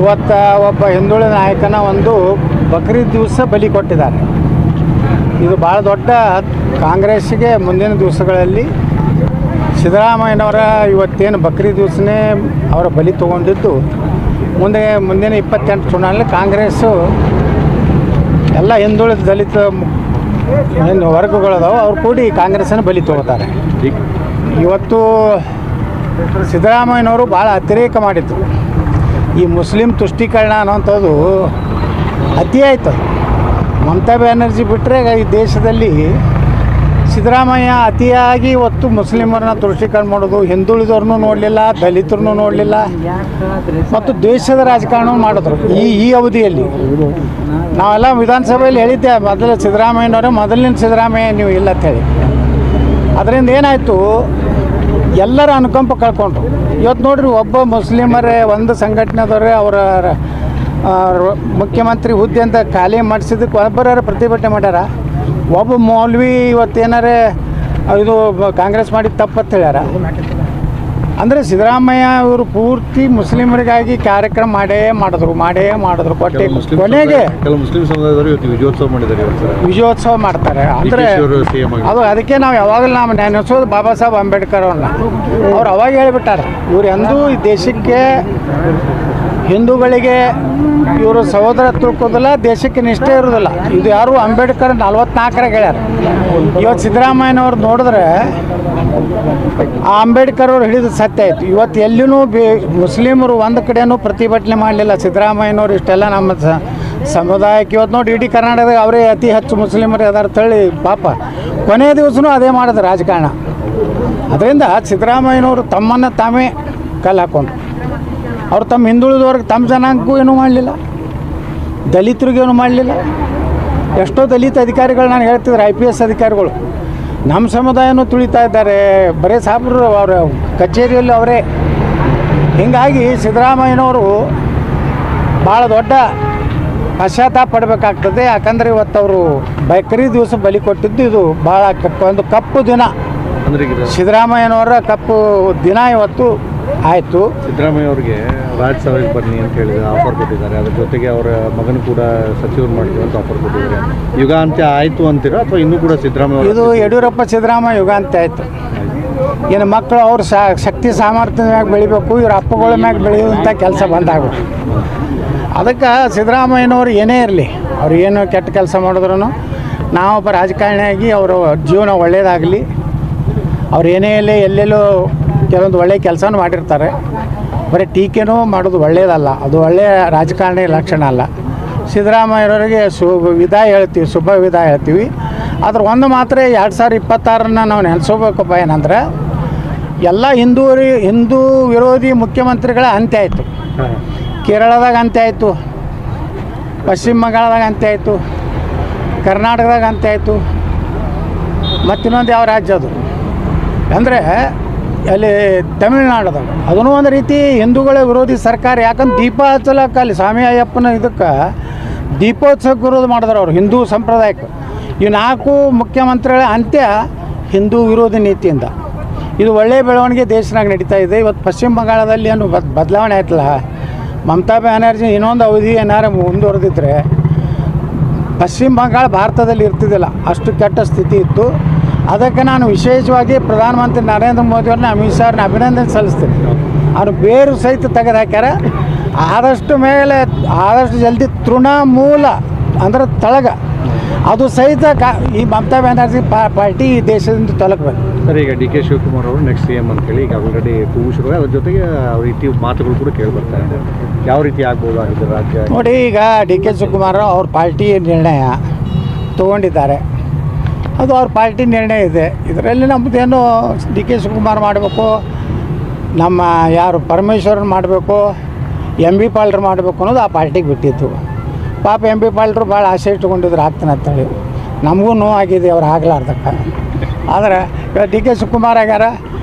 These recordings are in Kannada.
ಇವತ್ತು ಒಬ್ಬ ಹಿಂದುಳಿದ ನಾಯಕನ ಒಂದು ಬಕ್ರೀದ್ ದಿವಸ ಬಲಿ ಕೊಟ್ಟಿದ್ದಾರೆ. ಇದು ಭಾಳ ದೊಡ್ಡ ಕಾಂಗ್ರೆಸ್ಸಿಗೆ ಮುಂದಿನ ದಿವಸಗಳಲ್ಲಿ ಸಿದ್ದರಾಮಯ್ಯನವರ ಇವತ್ತೇನು ಬಕ್ರೀದ್ ದಿವಸನೇ ಅವರ ಬಲಿ ತೊಗೊಂಡಿದ್ದು ಮುಂದಿನ 28 ಚುನಾವಣೆಯಲ್ಲಿ ಕಾಂಗ್ರೆಸ್ಸು ಎಲ್ಲ ಹಿಂದುಳಿದ ದಲಿತ ಏನು ವರ್ಗಗಳದಾವೆ ಅವ್ರು ಕೂಡಿ ಕಾಂಗ್ರೆಸ್ಸನ್ನು ಬಲಿ ತೊಗೋತಾರೆ. ಇವತ್ತು ಸಿದ್ದರಾಮಯ್ಯನವರು ಭಾಳ ಅತಿರೇಕ ಮಾಡಿದ್ರು. ಈ ಮುಸ್ಲಿಂ ತುಷ್ಟೀಕರಣ ಅನ್ನೋಂಥದ್ದು ಅತಿ ಆಯಿತು. ಮಮತಾ ಬ್ಯಾನರ್ಜಿ ಬಿಟ್ಟರೆ ಈ ದೇಶದಲ್ಲಿ ಸಿದ್ದರಾಮಯ್ಯ ಅತಿಯಾಗಿ ಇವತ್ತು ಮುಸ್ಲಿಮರನ್ನ ತುಷ್ಟೀಕರಣ ಮಾಡೋದು, ಹಿಂದುಳಿದವ್ರನ್ನೂ ನೋಡಲಿಲ್ಲ, ದಲಿತರನ್ನೂ ನೋಡಲಿಲ್ಲ ಮತ್ತು ದೇಶದ ರಾಜಕಾರಣ ಮಾಡಿದ್ರು. ಈ ಅವಧಿಯಲ್ಲಿ ನಾವೆಲ್ಲ ವಿಧಾನಸಭೆಯಲ್ಲಿ ಹೇಳಿದ್ದೆ, ಮೊದಲಿನ ಸಿದ್ದರಾಮಯ್ಯ ನೀವು ಇಲ್ಲ ಅಂಥೇಳಿ. ಅದರಿಂದ ಏನಾಯಿತು, ಎಲ್ಲರ ಅನುಕಂಪ ಕಳ್ಕೊಂಡ್ರು. ಇವತ್ತು ನೋಡ್ರಿ, ಒಬ್ಬ ಮುಸ್ಲಿಮರೇ ಒಂದು ಸಂಘಟನೆದವರೇ ಅವರ ಮುಖ್ಯಮಂತ್ರಿ ಹುದ್ದೆ ಅಂತ ಖಾಲಿ ಮಾಡಿಸಿದ್ದಕ್ಕೆ ಒಬ್ಬರ ಪ್ರತಿಭಟನೆ ಮಾಡ್ಯಾರ. ಒಬ್ಬ ಮೌಲ್ವಿ ಇವತ್ತೇನಾರೇ ಇದು ಕಾಂಗ್ರೆಸ್ ಮಾಡಿದ ತಪ್ಪತ್ತು ಹೇಳ್ಯಾರ. ಅಂದರೆ ಸಿದ್ದರಾಮಯ್ಯ ಇವರು ಪೂರ್ತಿ ಮುಸ್ಲಿಮರಿಗಾಗಿ ಕಾರ್ಯಕ್ರಮ ಮಾಡೇ ಮಾಡಿದ್ರು ಕೊಟ್ಟೆ ಕೊನೆಗೆ ಮುಸ್ಲಿಂ ಸಮುದಾಯದವರು ವಿಜಯೋತ್ಸವ ಮಾಡ್ತಾರೆ. ಅಂದರೆ ಅದಕ್ಕೆ ನಾವು ಯಾವಾಗಲೂ ನಾವು ನೆನೆಸೋದು ಬಾಬಾ ಸಾಹೇಬ್ ಅಂಬೇಡ್ಕರ್ ಅವ್ರನ್ನ. ಅವ್ರು ಅವಾಗ ಹೇಳಿಬಿಟ್ಟಾರೆ, ಇವ್ರು ಎಂದೂ ಈ ದೇಶಕ್ಕೆ ಹಿಂದೂಗಳಿಗೆ ಇವರು ಸಹೋದರ ತಿಳ್ಕೋದಿಲ್ಲ, ದೇಶಕ್ಕೆ ನಿಷ್ಠೆ ಇರೋದಿಲ್ಲ. ಇದು ಯಾರು ಅಂಬೇಡ್ಕರ್ 44ರಾಗ ಹೇಳ್ಯಾರ. ಇವತ್ತು ಸಿದ್ದರಾಮಯ್ಯನವ್ರು ನೋಡಿದ್ರೆ ಆ ಅಂಬೇಡ್ಕರ್ ಅವ್ರು ಹಿಡಿದು ಸತ್ಯ ಆಯಿತು. ಇವತ್ತು ಎಲ್ಲಿನೂ ಮುಸ್ಲಿಮರು ಒಂದು ಕಡೆಯೂ ಪ್ರತಿಭಟನೆ ಮಾಡಲಿಲ್ಲ. ಸಿದ್ದರಾಮಯ್ಯನವ್ರು ಇಷ್ಟೆಲ್ಲ ನಮ್ಮ ಸಮುದಾಯಕ್ಕೆ ಇವತ್ತು ನೋಡಿ ಇಡೀ ಕರ್ನಾಟಕದಾಗ ಅವರೇ ಅತಿ ಹೆಚ್ಚು ಮುಸ್ಲಿಮರು ಅದಾರ ತಳ್ಳಿ ಪಾಪ ಕೊನೆಯ ದಿವಸನೂ ಅದೇ ಮಾಡಿದ್ರು ರಾಜಕಾರಣ. ಅದರಿಂದ ಸಿದ್ದರಾಮಯ್ಯನವರು ತಮ್ಮನ್ನು ತಾವೇ ಕಲ್ಲು ಹಾಕೊಂಡ್ರು. ಅವ್ರು ತಮ್ಮ ಹಿಂದುಳಿದವ್ರಿಗೆ ತಮ್ಮ ಜನಾಂಗಕ್ಕೂ ಏನೂ ಮಾಡಲಿಲ್ಲ, ದಲಿತರಿಗೇನು ಮಾಡಲಿಲ್ಲ. ಎಷ್ಟೋ ದಲಿತ ಅಧಿಕಾರಿಗಳು ನಾನು ಹೇಳ್ತಿದ್ರು, IPS ಅಧಿಕಾರಿಗಳು ನಮ್ಮ ಸಮುದಾಯನೂ ತುಳಿತಾ ಇದ್ದಾರೆ, ಬರೀ ಸಾಬ್ರು ಅವರ ಕಚೇರಿಯಲ್ಲಿ ಅವರೇ. ಹೀಗಾಗಿ ಸಿದ್ದರಾಮಯ್ಯನವರು ಭಾಳ ದೊಡ್ಡ ಪಶ್ಚಾತ್ತಾಪ ಪಡಬೇಕಾಗ್ತದೆ. ಯಾಕಂದರೆ ಇವತ್ತು ಅವರು ಬಕ್ರೀದ್ ದಿವಸ ಬಲಿ ಕೊಟ್ಟಿದ್ದು ಇದು ಭಾಳ ಒಂದು ಕಪ್ಪು ದಿನ. ಸಿದ್ದರಾಮಯ್ಯನವರ ಕಪ್ಪು ದಿನ ಇವತ್ತು ಆಯಿತು. ಸಿದ್ದರಾಮಯ್ಯ ಅವ್ರಿಗೆ ರಾಜ್ಯಸಭೆಗೆ ಬನ್ನಿ ಅಂತ ಹೇಳಿದ್ರೆ ಆಫರ್ ಕೊಟ್ಟಿದ್ದಾರೆ. ಅದ್ರ ಜೊತೆಗೆ ಅವರ ಮಗನ ಕೂಡ ಸಚಿವರು ಮಾಡ್ತೀವಿ ಅಂತ ಆಫರ್ ಕೊಟ್ಟಿದ್ದಾರೆ. ಯುಗಾಂತ್ಯ ಆಯಿತು ಅಂತೀರಾ ಅಥವಾ ಇನ್ನೂ ಕೂಡ ಸಿದ್ದರಾಮಯ್ಯ? ಇದು ಯಡಿಯೂರಪ್ಪ ಸಿದ್ದರಾಮಯ್ಯ ಯುಗಾಂತ್ಯ ಆಯಿತು. ಏನು ಮಕ್ಕಳು ಅವ್ರ ಶಕ್ತಿ ಸಾಮರ್ಥ್ಯದ ಮ್ಯಾಗ ಬೆಳಿಬೇಕು, ಇವ್ರ ಅಪ್ಪಗಳ ಮ್ಯಾಗ ಬೆಳೆಯುವಂಥ ಕೆಲಸ ಬಂದಾಗಬೇಕು. ಅದಕ್ಕೆ ಸಿದ್ದರಾಮಯ್ಯನವ್ರು ಏನೇ ಇರಲಿ, ಅವ್ರು ಏನು ಕೆಟ್ಟ ಕೆಲಸ ಮಾಡಿದ್ರು ನಾವೊಬ್ಬ ರಾಜಕಾರಣಿಯಾಗಿ ಅವರ ಜೀವನ ಒಳ್ಳೆಯದಾಗಲಿ, ಅವ್ರು ಏನೇ ಇರಲಿ ಎಲ್ಲೆಲ್ಲೋ ಕೆಲವೊಂದು ಒಳ್ಳೆಯ ಕೆಲಸನೂ ಮಾಡಿರ್ತಾರೆ. ಬರೀ ಟೀಕೆನೂ ಮಾಡೋದು ಒಳ್ಳೆಯದಲ್ಲ, ಅದು ಒಳ್ಳೆಯ ರಾಜಕಾರಣಿ ಲಕ್ಷಣ ಅಲ್ಲ. ಸಿದ್ದರಾಮಯ್ಯವ್ರಿಗೆ ಶುಭ ವಿದಾಯ ಹೇಳ್ತೀವಿ. ಅದ್ರ ಒಂದು ಮಾತ್ರ 2026 ನಾವು ನೆನೆಸ್ಕೋಬೇಕಪ್ಪ. ಏನಂದ್ರೆ ಎಲ್ಲ ಹಿಂದೂ ವಿರೋಧಿ ಮುಖ್ಯಮಂತ್ರಿಗಳ ಅಂತ್ಯ ಆಯಿತು. ಕೇರಳದಾಗ ಅಂತ್ಯ ಆಯಿತು, ಪಶ್ಚಿಮ ಬಂಗಾಳದಾಗ ಅಂತ್ಯ ಆಯಿತು, ಕರ್ನಾಟಕದಾಗ ಅಂತ್ಯ ಆಯಿತು, ಮತ್ತಿನ್ನೊಂದು ಯಾವ ರಾಜ್ಯ ಅದು ಅಂದರೆ ಅಲ್ಲಿ ತಮಿಳುನಾಡದಾಗ ಅದೂ ಒಂದು ರೀತಿ ಹಿಂದೂಗಳ ವಿರೋಧಿ ಸರ್ಕಾರ. ಯಾಕಂದ್ರೆ ದೀಪ ಹಚ್ಚಲಕ್ಕೆ ಅಲ್ಲಿ ಸ್ವಾಮಿ ಅಯ್ಯಪ್ಪನ ಇದಕ್ಕೆ ದೀಪೋತ್ಸವಕ್ಕೆ ವಿರೋಧ ಮಾಡಿದ್ರು ಅವರು ಹಿಂದೂ ಸಂಪ್ರದಾಯಕ್ಕೆ. ಈ 4 ಮುಖ್ಯಮಂತ್ರಿಗಳ ಅಂತ್ಯ ಹಿಂದೂ ವಿರೋಧಿ ನೀತಿಯಿಂದ. ಇದು ಒಳ್ಳೆಯ ಬೆಳವಣಿಗೆ ದೇಶನಾಗ ನಡೀತಾ ಇದೆ. ಇವತ್ತು ಪಶ್ಚಿಮ ಬಂಗಾಳದಲ್ಲಿ ಏನು ಬದಲಾವಣೆ ಆಯ್ತಲ್ಲ, ಮಮತಾ ಬ್ಯಾನರ್ಜಿ ಇನ್ನೊಂದು ಅವಧಿ ಏನಾರು ಮುಂದುವರೆದಿದ್ರೆ ಪಶ್ಚಿಮ ಬಂಗಾಳ ಭಾರತದಲ್ಲಿ ಇರ್ತಿದ್ದಿಲ್ಲ, ಅಷ್ಟು ಕೆಟ್ಟ ಸ್ಥಿತಿ ಇತ್ತು. ಅದಕ್ಕೆ ನಾನು ವಿಶೇಷವಾಗಿ ಪ್ರಧಾನಮಂತ್ರಿ ನರೇಂದ್ರ ಮೋದಿಯವ್ರನ್ನ, ಅಮಿತ್ ಶಾ ಅವ್ರನ್ನ ಅಭಿನಂದನೆ ಸಲ್ಲಿಸ್ತೀನಿ. ಅವ್ರು ಬೇರು ಸಹಿತ ತೆಗೆದು ಹಾಕ್ಯಾರ. ಆದಷ್ಟು ಜಲ್ದಿ ತೃಣಮೂಲ ಅಂದ್ರೆ ತಳಗ ಅದು ಸಹಿತ ಈ ಮಮತಾ ಬ್ಯಾನರ್ಜಿ ಪಾರ್ಟಿ ಈ ದೇಶದಿಂದ ತೊಲಗಬೇಕು. ಸರ್, ಈಗ DK ಶಿವಕುಮಾರ್ ಅವರು ನೆಕ್ಸ್ಟ್ CM ಅಂತೇಳಿ ಈಗ ಆಲ್ರೆಡಿ ಕೂಗು ಶುರು, ಅದ್ರ ಜೊತೆಗೆ ಅವ್ರ ರೀತಿ ಮಾತುಗಳು ಕೂಡ ಕೇಳಿ ಬರ್ತಾ ಇದೆ. ಯಾವ ರೀತಿ ಆಗ್ಬೋದು ಆಗಿದ್ದು ರಾಜ್ಯ? ನೋಡಿ, ಈಗ DK ಶಿವಕುಮಾರ್ ಅವ್ರ ಪಾರ್ಟಿ ನಿರ್ಣಯ ತೊಗೊಂಡಿದ್ದಾರೆ. ಅದು ಅವ್ರ ಪಾರ್ಟಿ ನಿರ್ಣಯ ಇದೆ. ಇದರಲ್ಲಿ ನಮ್ಮದೇನು DK ಶಿವಕುಮಾರ್ ಮಾಡಬೇಕು, ನಮ್ಮ ಯಾರು ಪರಮೇಶ್ವರನ್ ಮಾಡಬೇಕು, MB ಪಾಲ್ರು ಮಾಡಬೇಕು ಅನ್ನೋದು ಆ ಪಾರ್ಟಿಗೆ ಬಿಟ್ಟಿತ್ತು. ಪಾಪ MB ಪಾಲ್ರು ಭಾಳ ಆಸೆ ಇಟ್ಕೊಂಡಿದ್ರು ಆಗ್ತಾನೆ ಅಂತೇಳಿ. ನಮಗೂ ನೋವಾಗಿದೆ ಅವ್ರು ಆಗ್ಲಾರ್ದಕ್ಕೆ. ಆದರೆ ಇವಾಗ DK ಶಿವಕುಮಾರ್ ಆಗ್ಯಾರ,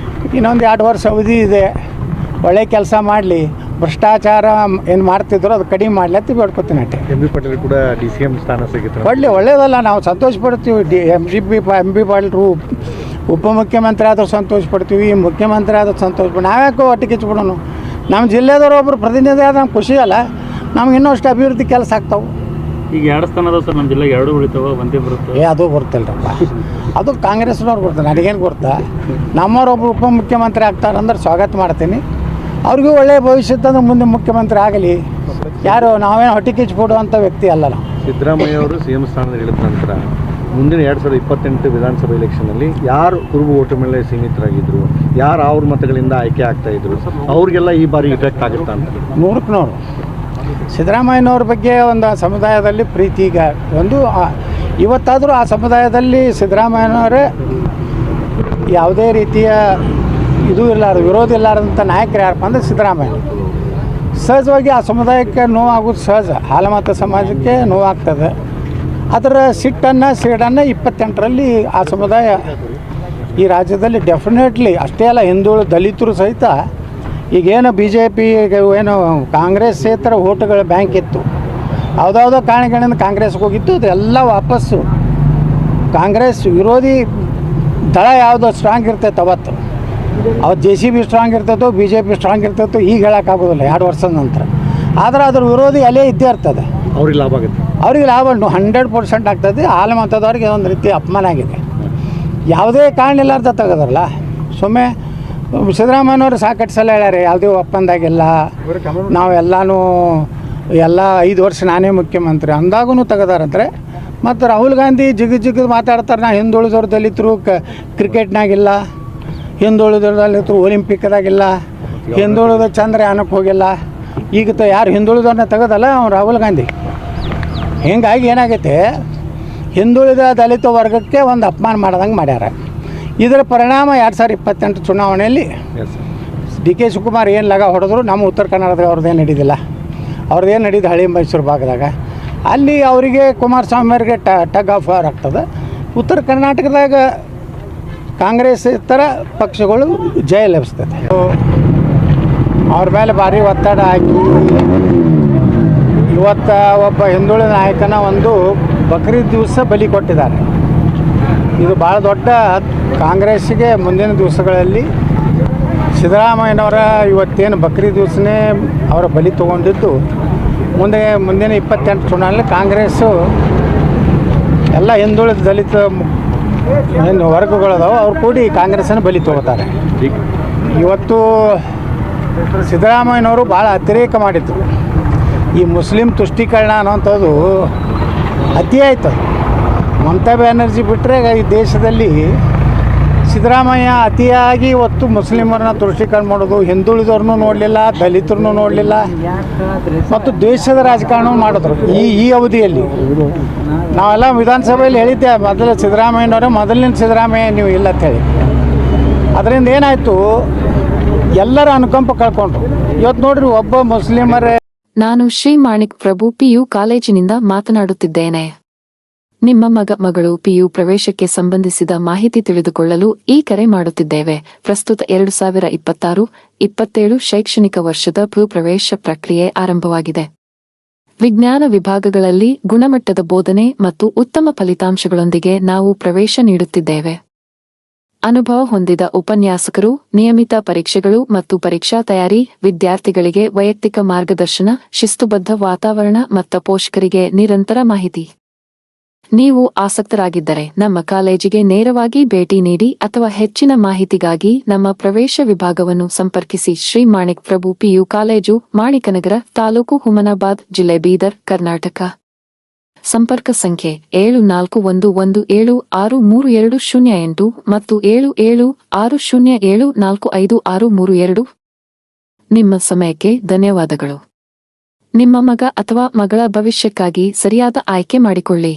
ಇನ್ನೊಂದು 2 ವರ್ಷ ಅವಧಿ ಇದೆ, ಒಳ್ಳೆ ಕೆಲಸ ಮಾಡಲಿ. ಭ್ರಷ್ಟಾಚಾರ ಏನು ಮಾಡ್ತಿದ್ರು ಅದು ಕಡಿಮೆ ಮಾಡಲಿ ಅಂತ ಬೇಡ್ಕೊತೀನಿ ಅಷ್ಟೇ. MB ಪಾಟೀಲ್ ಕೂಡ DCM ಸ್ಥಾನ ಸಿಗುತ್ತೆ, ಕೊಡಲಿ, ಒಳ್ಳೇದಲ್ಲ. ನಾವು ಸಂತೋಷ ಪಡ್ತೀವಿ. MB ಪಾಟೀಲ್ರು ಉಪಮುಖ್ಯಮಂತ್ರಿ ಆದರೂ ಸಂತೋಷ ಪಡ್ತೀವಿ, ಮುಖ್ಯಮಂತ್ರಿ ಆದರೂ ಸಂತೋಷ ಪಡ್ತೀವಿ. ನಾವ್ಯಾಕೋ ಒಟ್ಟಿಗೆ ಕಿಚ್ಬಿಡೋನು. ನಮ್ಮ ಜಿಲ್ಲೆದವರು ಒಬ್ಬರು ಪ್ರತಿನಿಧಿ ಆದ ನಮ್ಗೆ ಖುಷಿ ಅಲ್ಲ. ನಮ್ಗೆ ಇನ್ನೂ ಅಷ್ಟು ಅಭಿವೃದ್ಧಿ ಕೆಲಸ ಆಗ್ತಾವೆ. ಈಗ 2 ಸ್ಥಾನ ಅದಾವ ಸರ್ ನಮ್ಮ ಜಿಲ್ಲೆಗೆ, 2 ಉಳಿತಾವ, ಒಂದೇ ಬರುತ್ತೆ. ಅದು ಗೊತ್ತಿಲ್ಲರಪ್ಪ, ಅದು ಕಾಂಗ್ರೆಸ್ನವ್ರು ಗೊತ್ತ, ನನಗೇನು ಗೊತ್ತಾ. ನಮ್ಮವರೊಬ್ಬರು ಉಪಮುಖ್ಯಮಂತ್ರಿ ಆಗ್ತಾರಂದ್ರೆ ಸ್ವಾಗತ ಮಾಡ್ತೀನಿ. ಅವ್ರಿಗೂ ಒಳ್ಳೆಯ ಭವಿಷ್ಯತ್ತಂದ್ರೆ ಮುಂದೆ ಮುಖ್ಯಮಂತ್ರಿ ಆಗಲಿ. ಯಾರು ನಾವೇನು ಹೊಟ್ಟೆ ಕಿಚ್ಚಿಬಿಡುವಂಥ ವ್ಯಕ್ತಿ ಅಲ್ಲ ನಾವು. ಸಿದ್ದರಾಮಯ್ಯ ಅವರು ಸಿ ಎಂ ಸ್ಥಾನದಲ್ಲಿ ಇಳಿದ ನಂತರ ಮುಂದಿನ 2028 ವಿಧಾನಸಭಾ ಎಲೆಕ್ಷನಲ್ಲಿ ಯಾರು ಕುರುಬು ಓಟು ಮೇಲೆ ಸೀಮಿತರಾಗಿದ್ದರು, ಯಾರು ಅವ್ರ ಮತಗಳಿಂದ ಆಯ್ಕೆ ಆಗ್ತಾ ಇದ್ರು, ಅವ್ರಿಗೆಲ್ಲ ಈ ಬಾರಿ ಇಫೆಕ್ಟ್ ಆಗುತ್ತಾ ಅಂತ? 100ಕ್ಕೆ 100 ಸಿದ್ದರಾಮಯ್ಯನವ್ರ ಬಗ್ಗೆ ಒಂದು ಸಮುದಾಯದಲ್ಲಿ ಪ್ರೀತಿ ಈಗ ಒಂದು ಇವತ್ತಾದರೂ ಆ ಸಮುದಾಯದಲ್ಲಿ ಸಿದ್ದರಾಮಯ್ಯನವರೇ ಯಾವುದೇ ರೀತಿಯ ಇದು ಇಲ್ಲಾರ ವಿರೋಧ ಇಲ್ಲಾರಂಥ ನಾಯಕರು ಯಾರಪ್ಪ ಅಂದರೆ ಸಿದ್ದರಾಮಯ್ಯ. ಸಹಜವಾಗಿ ಆ ಸಮುದಾಯಕ್ಕೆ ನೋವಾಗೋದು ಸಹಜ, ಹಾಲಮತ ಸಮಾಜಕ್ಕೆ ನೋವಾಗ್ತದೆ. ಅದರ ಸಿಟ್ಟನ್ನು ಸೇಡನ್ನು 28ರಲ್ಲಿ ಆ ಸಮುದಾಯ ಈ ರಾಜ್ಯದಲ್ಲಿ ಡೆಫಿನೆಟ್ಲಿ ಅಷ್ಟೇ ಅಲ್ಲ, ಹಿಂದುಳು ದಲಿತರು ಸಹಿತ ಈಗೇನು BJP ಏನು ಕಾಂಗ್ರೆಸ್ಸೇತರ ಓಟುಗಳ ಬ್ಯಾಂಕ್ ಇತ್ತು, ಯಾವುದಾವುದೋ ಕಾರಣಗಳಿಂದ ಕಾಂಗ್ರೆಸ್ಗೆ ಹೋಗಿತ್ತು, ಅದೆಲ್ಲ ವಾಪಸ್ಸು ಕಾಂಗ್ರೆಸ್ ವಿರೋಧಿ ದಳ ಯಾವುದೋ ಸ್ಟ್ರಾಂಗ್ ಇರ್ತೈತೆ ಅವತ್ತು JCB ಸ್ಟ್ರಾಂಗ್ ಇರ್ತೈತೋ BJP ಸ್ಟ್ರಾಂಗ್ ಇರ್ತೈತೋ ಈಗ ಹೇಳೋಕ್ಕಾಗೋದಿಲ್ಲ 2 ವರ್ಷದ ನಂತರ. ಆದರೆ ಅದ್ರ ವಿರೋಧಿ ಅಲೆ ಇದ್ದೇ ಇರ್ತದೆ. ಅವ್ರಿಗೆ ಲಾಭ ಆಗುತ್ತೆ, ಅವ್ರಿಗೆ ಲಾಭ 100% ಆಗ್ತದೆ. ಹಾಲಮತದವ್ರಿಗೆ ಒಂದು ರೀತಿ ಅಪಮಾನ ಆಗಿದೆ. ಯಾವುದೇ ಕಾರಣ ಇಲ್ಲಾರ್ದ ತೆಗೆದ್ರಲ್ಲ, ಸುಮ್ಮನೆ ಸಿದ್ದರಾಮಯ್ಯನವರು ಸಾಕಷ್ಟು ಸಲ ಹೇಳ್ಯಾರೆ ಯಾವುದೇ ಒಪ್ಪಂದಾಗಿಲ್ಲ, ನಾವೆಲ್ಲನೂ ಎಲ್ಲ 5 ವರ್ಷ ನಾನೇ ಮುಖ್ಯಮಂತ್ರಿ ಅಂದಾಗೂ ತೆಗೆದಾರಂದ್ರೆ. ಮತ್ತು ರಾಹುಲ್ ಗಾಂಧಿ ಜಿಗಿದು ಮಾತಾಡ್ತಾರೆ, ನಾ ಹಿಂದುಳಿದವ್ರು ದಲಿತರು ಕ್ರಿಕೆಟ್ನಾಗಿಲ್ಲ, ಹಿಂದುಳಿದವ್ರು ದಲಿತರು ಒಲಿಂಪಿಕ್ದಾಗಿಲ್ಲ, ಹಿಂದುಳಿದ ಚಂದ್ರಯಾನಕ್ಕೆ ಹೋಗಿಲ್ಲ. ಈಗ ಯಾರು ಹಿಂದುಳಿದವ್ರನ್ನ ತೆಗೆದಲ್ಲ ಅವ್ನು ರಾಹುಲ್ ಗಾಂಧಿ. ಹೀಗಾಗಿ ಏನಾಗೈತೆ, ಹಿಂದುಳಿದ ದಲಿತ ವರ್ಗಕ್ಕೆ ಒಂದು ಅಪಮಾನ ಮಾಡ್ದಂಗೆ ಮಾಡ್ಯಾರ. ಇದರ ಪರಿಣಾಮ 2028 ಚುನಾವಣೆಯಲ್ಲಿ DK ಶಿವಕುಮಾರ್ ಏನು ಲಗ ಹೊಡೆದ್ರು ನಮ್ಮ ಉತ್ತರ ಕನ್ನಡದಾಗ ಅವ್ರದ್ದೇನು ನಡೀದಿಲ್ಲ. ಅವ್ರದ್ದೇನು ನಡೀದು ಹಳ್ಳಿ ಮೈಸೂರು ಭಾಗದಾಗ ಅಲ್ಲಿ ಅವರಿಗೆ ಕುಮಾರಸ್ವಾಮಿ ಅವರಿಗೆ ಟಗ್ ಆಫ್ ವಾರ್ ಆಗ್ತದೆ. ಉತ್ತರ ಕರ್ನಾಟಕದಾಗ ಕಾಂಗ್ರೆಸ್ ಇತರ ಪಕ್ಷಗಳು ಜಯ ಲಭಿಸ್ತದೆ. ಅವ್ರ ಮೇಲೆ ಭಾರಿ ಒತ್ತಡ ಹಾಕಿ ಇವತ್ತು ಒಬ್ಬ ಹಿಂದುಳಿದ ನಾಯಕನ ಒಂದು ಬಕ್ರೀದ್ ದಿವಸ ಬಲಿ ಕೊಟ್ಟಿದ್ದಾರೆ. ಇದು ಭಾಳ ದೊಡ್ಡ ಕಾಂಗ್ರೆಸ್ಸಿಗೆ ಮುಂದಿನ ದಿವಸಗಳಲ್ಲಿ ಸಿದ್ದರಾಮಯ್ಯನವರ ಇವತ್ತೇನು ಬಕ್ರೀದ್ ದಿವಸನೇ ಅವರ ಬಲಿ ತೊಗೊಂಡಿದ್ದು ಮುಂದಿನ 28 ಚುನಾವಣೆಯಲ್ಲಿ ಕಾಂಗ್ರೆಸ್ಸು ಎಲ್ಲ ಹಿಂದುಳಿದ ದಲಿತ ಏನು ವರ್ಗಗಳದಾವೆ ಅವ್ರು ಕೂಡಿ ಕಾಂಗ್ರೆಸ್ಸನ್ನು ಬಲಿ ತೊಗೋತಾರೆ. ಇವತ್ತು ಸಿದ್ದರಾಮಯ್ಯನವರು ಭಾಳ ಅತಿರೇಕ ಮಾಡಿದ್ರು. ಈ ಮುಸ್ಲಿಂ ತುಷ್ಟೀಕರಣ ಅನ್ನೋಂಥದ್ದು ಅತಿ ಆಯಿತು. ಮಮತಾ ಬ್ಯಾನರ್ಜಿ ಬಿಟ್ಟರೆ ಈ ದೇಶದಲ್ಲಿ ಸಿದ್ದರಾಮಯ್ಯ ಅತಿಯಾಗಿ ಇವತ್ತು ಮುಸ್ಲಿಮರನ್ನ ತುಷ್ಟೀಕರಣ ಮಾಡೋದು, ಹಿಂದುಳಿದವ್ರನ್ನೂ ನೋಡಲಿಲ್ಲ, ದಲಿತರನ್ನೂ ನೋಡಲಿಲ್ಲ, ಮತ್ತು ದೇಶದ ರಾಜಕಾರಣ ಮಾಡಿದ್ರು. ಈ ಅವಧಿಯಲ್ಲಿ ನಾವೆಲ್ಲ ವಿಧಾನಸಭೆಯಲ್ಲಿ ಹೇಳಿದ್ದೆ, ಮೊದಲಿನ ಸಿದ್ದರಾಮಯ್ಯ ನೀವು ಇಲ್ಲ ಅಂತೇಳಿ. ಅದರಿಂದ ಏನಾಯಿತು, ಎಲ್ಲರ ಅನುಕಂಪ ಕಳ್ಕೊಂಡ್ರು. ಇವತ್ತು ನೋಡ್ರಿ, ಒಬ್ಬ ಮುಸ್ಲಿಮರೇ. ನಾನು ಶ್ರೀ ಮಾಣಿಕ್ ಪ್ರಭು PU ಕಾಲೇಜಿನಿಂದ ಮಾತನಾಡುತ್ತಿದ್ದೇನೆ. ನಿಮ್ಮ ಮಗಳು PU ಪ್ರವೇಶಕ್ಕೆ ಸಂಬಂಧಿಸಿದ ಮಾಹಿತಿ ತಿಳಿದುಕೊಳ್ಳಲು ಈ ಕರೆ ಮಾಡುತ್ತಿದ್ದೇವೆ. ಪ್ರಸ್ತುತ 2026-27 ಶೈಕ್ಷಣಿಕ ವರ್ಷದ ಪ್ರವೇಶ ಪ್ರಕ್ರಿಯೆ ಆರಂಭವಾಗಿದೆ. ವಿಜ್ಞಾನ ವಿಭಾಗಗಳಲ್ಲಿ ಗುಣಮಟ್ಟದ ಬೋಧನೆ ಮತ್ತು ಉತ್ತಮ ಫಲಿತಾಂಶಗಳೊಂದಿಗೆ ನಾವು ಪ್ರವೇಶ ನೀಡುತ್ತಿದ್ದೇವೆ. ಅನುಭವ ಹೊಂದಿದ ಉಪನ್ಯಾಸಕರು, ನಿಯಮಿತ ಪರೀಕ್ಷೆಗಳು ಮತ್ತು ಪರೀಕ್ಷಾ ತಯಾರಿ, ವಿದ್ಯಾರ್ಥಿಗಳಿಗೆ ವೈಯಕ್ತಿಕ ಮಾರ್ಗದರ್ಶನ, ಶಿಸ್ತುಬದ್ಧ ವಾತಾವರಣ ಮತ್ತು ಪೋಷಕರಿಗೆ ನಿರಂತರ ಮಾಹಿತಿ. ನೀವು ಆಸಕ್ತರಾಗಿದ್ದರೆ ನಮ್ಮ ಕಾಲೇಜಿಗೆ ನೇರವಾಗಿ ಭೇಟಿ ನೀಡಿ ಅಥವಾ ಹೆಚ್ಚಿನ ಮಾಹಿತಿಗಾಗಿ ನಮ್ಮ ಪ್ರವೇಶ ವಿಭಾಗವನ್ನು ಸಂಪರ್ಕಿಸಿ. ಶ್ರೀ ಮಾಣಿಕ್ ಪ್ರಭು PU ಕಾಲೇಜು, ಮಾಣಿಕನಗರ, ತಾಲೂಕು ಹುಮನಾಬಾದ್, ಜಿಲ್ಲೆ ಬೀದರ್, ಕರ್ನಾಟಕ. ಸಂಪರ್ಕ ಸಂಖ್ಯೆ 7411763208 ಮತ್ತು 7760745632. ನಿಮ್ಮ ಸಮಯಕ್ಕೆ ಧನ್ಯವಾದಗಳು. ನಿಮ್ಮ ಮಗ ಅಥವಾ ಮಗಳ ಭವಿಷ್ಯಕ್ಕಾಗಿ ಸರಿಯಾದ ಆಯ್ಕೆ ಮಾಡಿಕೊಳ್ಳಿ.